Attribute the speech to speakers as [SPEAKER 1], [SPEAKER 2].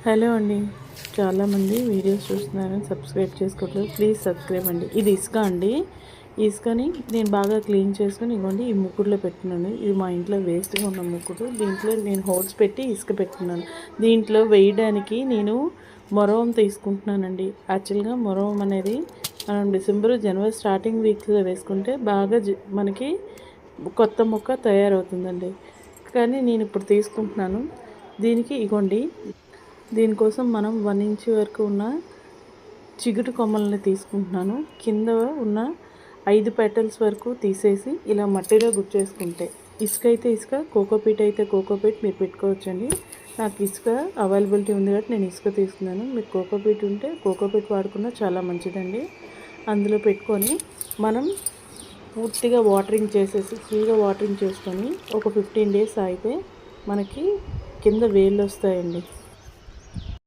[SPEAKER 1] Hello అండి. చాలామంది videos చూస్తున్నారని సబ్స్క్రైబ్ చేసుకోవట్లేదు. ప్లీజ్ సబ్స్క్రైబ్ అండి. ఇది ఇసుక అండి. ఈ ఇసుకని నేను బాగా క్లీన్ చేసుకొని ఇవ్వండి ఈ ముక్కుడులో పెట్టినాను. ఇది మా ఇంట్లో వేస్ట్గా ఉన్న ముక్కుడు. దీంట్లో నేను హోల్స్ పెట్టి ఇసుక పెట్టుకున్నాను. దీంట్లో వేయడానికి నేను మొరవం తీసుకుంటున్నానండి. యాక్చువల్గా మొరవం అనేది మనం డిసెంబర్ జనవరి స్టార్టింగ్ వీక్స్లో వేసుకుంటే బాగా మనకి కొత్త మొక్క తయారవుతుందండి. కానీ నేను ఇప్పుడు తీసుకుంటున్నాను. దీనికి ఇగోండి, దీనికోసం మనం 1 ఇంచ్ వరకు ఉన్న చిగురు కొమ్మల్ని తీసుకుంటున్నాను. కింద ఉన్న 5 పెటల్స్ వరకు తీసేసి ఇలా మట్టిలో గుచ్చేసుకుంటే, ఇసుక అయితే ఇసుక, కోకోపీట్ అయితే కోకోపీట్ మీరు పెట్టుకోవచ్చండి. నాకు ఇసుక అవైలబిలిటీ ఉంది కాబట్టి నేను ఇసుక తీసుకున్నాను. మీకు కోకోపీట్ ఉంటే కోకోపీట్ వాడుకున్నా చాలా మంచిదండి. అందులో పెట్టుకొని మనం పూర్తిగా వాటరింగ్ చేసేసి ఫ్రీగా వాటరింగ్ చేసుకొని ఒక 15 డేస్ అయితే మనకి కింద వేళ్ళు వస్తాయండి.